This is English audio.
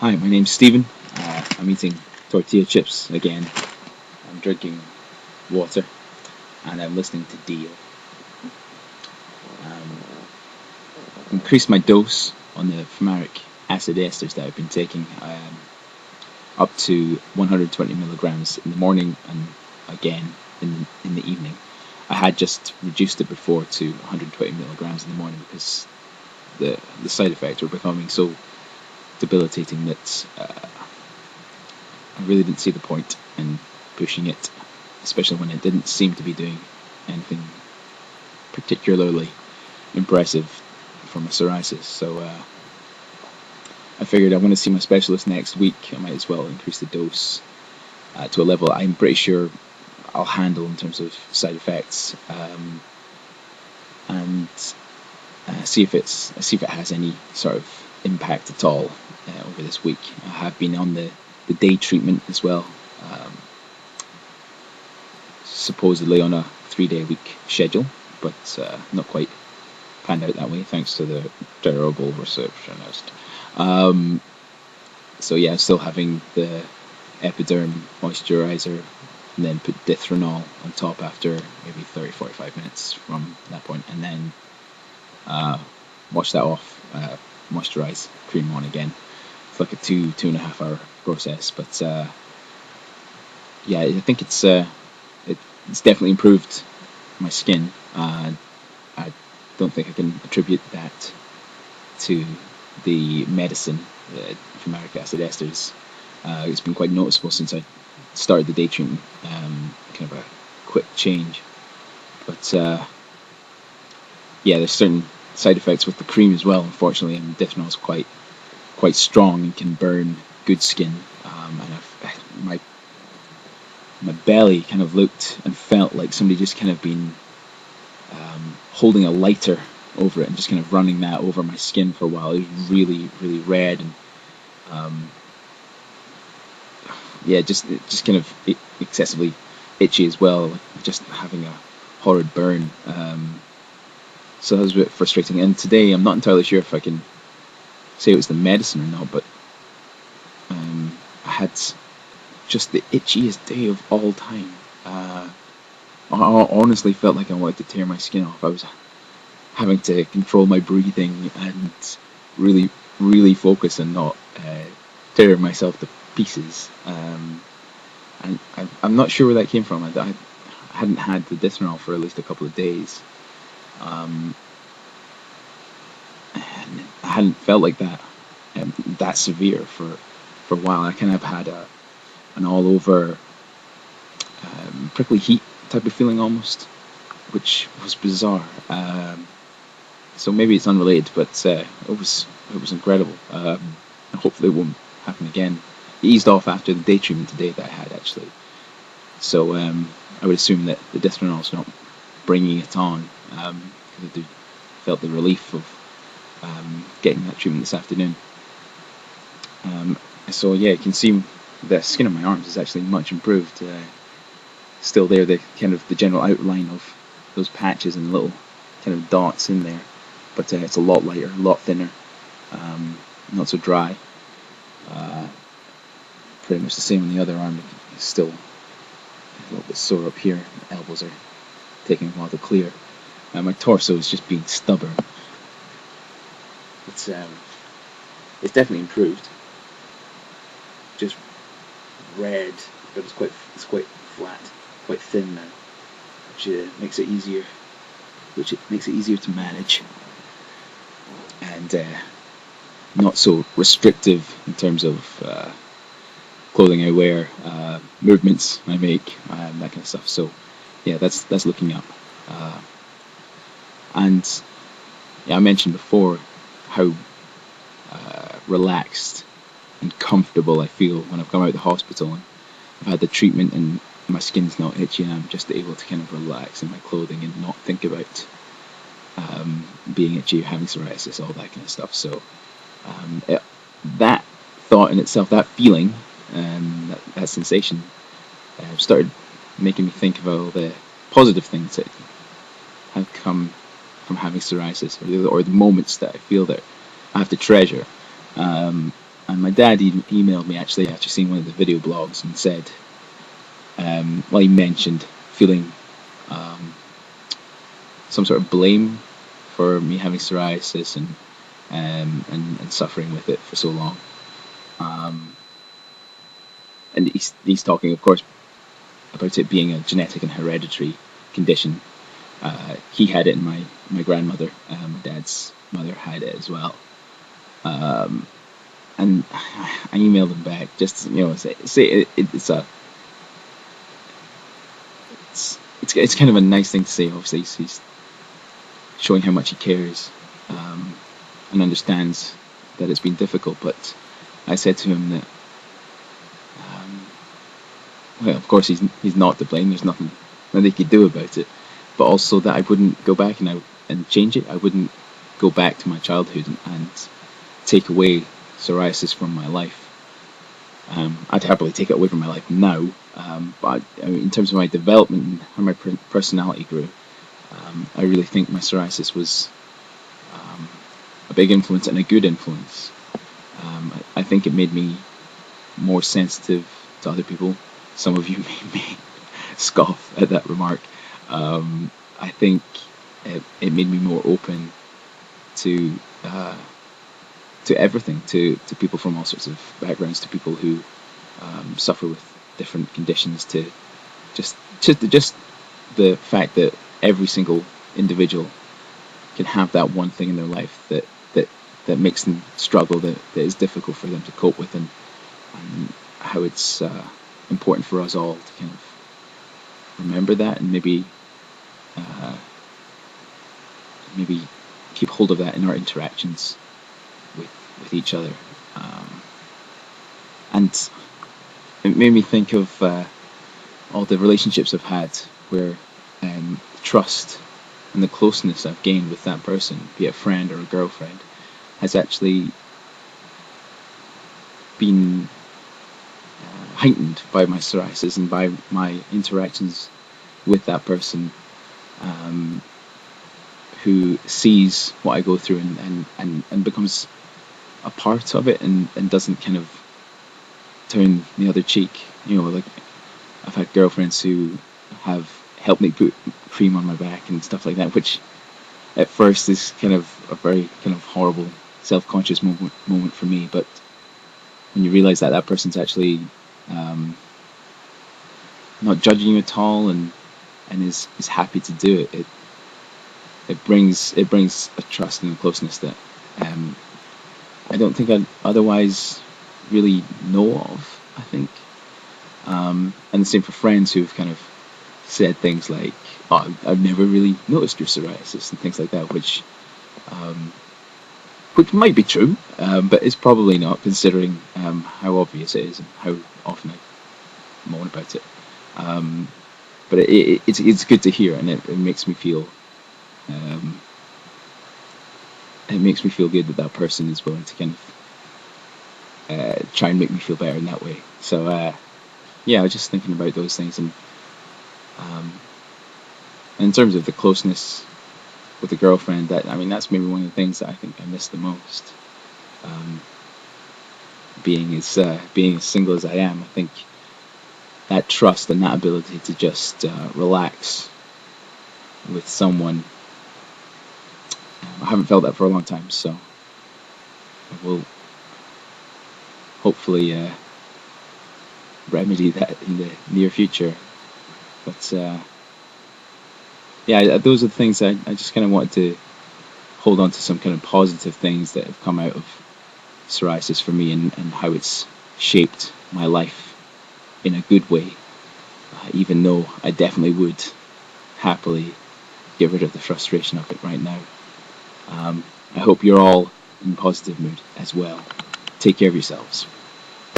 Hi, my name's Stephen. I'm eating tortilla chips again. I'm drinking water and I'm listening to Dio. Increased my dose on the fumaric acid esters that I've been taking up to 120 milligrams in the morning and again in the evening. I had just reduced it before to 120 milligrams in the morning because the side effects were becoming so debilitating that I really didn't see the point in pushing it, especially when it didn't seem to be doing anything particularly impressive for my psoriasis. So I figured I'm going to see my specialist next week. I might as well increase the dose to a level I'm pretty sure I'll handle in terms of side effects, and see if it has any sort of impact at all over this week. I have been on the day treatment as well, supposedly on a 3-day week schedule, but not quite panned out that way thanks to the terrible receptionist. So yeah, still having the Epiderm moisturizer and then put Dithronol on top after maybe 30-45 minutes from that point, and then wash that off, moisturize, cream on again. It's like a 2.5 hour process, but yeah, I think it's definitely improved my skin. I don't think I can attribute that to the medicine, the fumaric acid esters. It's been quite noticeable since I started the day treatment, kind of a quick change. But yeah, there's certain side effects with the cream as well, unfortunately, and Dithronol is quite strong and can burn good skin. And my belly kind of looked and felt like somebody just kind of been holding a lighter over it and just kind of running that over my skin for a while. It was really, really red, and yeah, just kind of excessively itchy as well, like just having a horrid burn. So that was a bit frustrating. And today, I'm not entirely sure if I can say it was the medicine or not, but I had just the itchiest day of all time. I honestly felt like I wanted to tear my skin off. I was having to control my breathing and really, really focus and not tear myself to pieces. And I'm not sure where that came from. I hadn't had the Dithronol for at least a couple of days. And I hadn't felt like that severe for a while. I kind of had an all over prickly heat type of feeling almost, which was bizarre. So maybe it's unrelated, but it was incredible. Hopefully it won't happen again. It eased off after the day treatment today that I had, actually. So I would assume that the Dithronol's not bringing it on, because I felt the relief of getting that treatment this afternoon. So yeah, you can see the skin on my arms is actually much improved. Still there, the kind of the general outline of those patches and little kind of dots in there, but it's a lot lighter, a lot thinner, not so dry. Pretty much the same on the other arm. It's still a little bit sore up here. The elbows are taking a while to clear. My torso is just being stubborn. It's definitely improved. Just red, but it's quite flat, quite thin now, which makes it easier to manage, and not so restrictive in terms of clothing I wear, movements I make, that kind of stuff. So yeah, that's looking up. And yeah, I mentioned before how relaxed and comfortable I feel when I've come out of the hospital and I've had the treatment and my skin's not itchy and I'm just able to kind of relax in my clothing and not think about being itchy, having psoriasis, all that kind of stuff. So that thought in itself, that feeling, that sensation, started making me think of all the positive things that have come from having psoriasis, or the moments that I feel that I have to treasure. And my dad emailed me actually after seeing one of the video blogs and said, well, he mentioned feeling some sort of blame for me having psoriasis and suffering with it for so long. And he's talking, of course, about it being a genetic and hereditary condition. He had it, and my grandmother, my dad's mother, had it as well. And I emailed him back just say it's kind of a nice thing to say. Obviously, he's showing how much he cares and understands that it's been difficult. But I said to him that, well, of course he's not to blame. There's nothing he could do about it. But also that I wouldn't go back and change it. I wouldn't go back to my childhood and take away psoriasis from my life. I'd happily take it away from my life now, but in terms of my development and how my personality grew, I really think my psoriasis was a big influence and a good influence. I think it made me more sensitive to other people. Some of you may scoff at that remark. I think it made me more open to everything, to people from all sorts of backgrounds, to people who suffer with different conditions, to just the fact that every single individual can have that one thing in their life that makes them struggle, that is difficult for them to cope with, and how it's important for us all to kind of remember that and maybe keep hold of that in our interactions with each other. And it made me think of all the relationships I've had where trust and the closeness I've gained with that person, be it a friend or a girlfriend, has actually been heightened by my psoriasis and by my interactions with that person, who sees what I go through and becomes a part of it and doesn't kind of turn the other cheek. Like I've had girlfriends who have helped me put cream on my back and stuff like that, which at first is kind of a very kind of horrible, self-conscious moment for me. But when you realise that person's actually not judging you at all and is happy to do it, it brings a trust and a closeness that I don't think I'd otherwise really know of, I think. And the same for friends who've kind of said things like, "Oh, I've never really noticed your psoriasis," and things like that, which might be true, but it's probably not, considering how obvious it is and how often I moan about it. But it's good to hear, and it makes me feel good that person is willing to kind of try and make me feel better in that way. So I was just thinking about those things, and in terms of the closeness with a girlfriend, that's maybe one of the things that I think I miss the most. Being as single as I am, I think that trust and that ability to just relax with someone, I haven't felt that for a long time, so I will hopefully remedy that in the near future. But those are the things I just kind of wanted to hold on to, some kind of positive things that have come out of psoriasis for me, and how it's shaped my life in a good way, even though I definitely would happily get rid of the frustration of it right now. I hope you're all in positive mood as well. Take care of yourselves.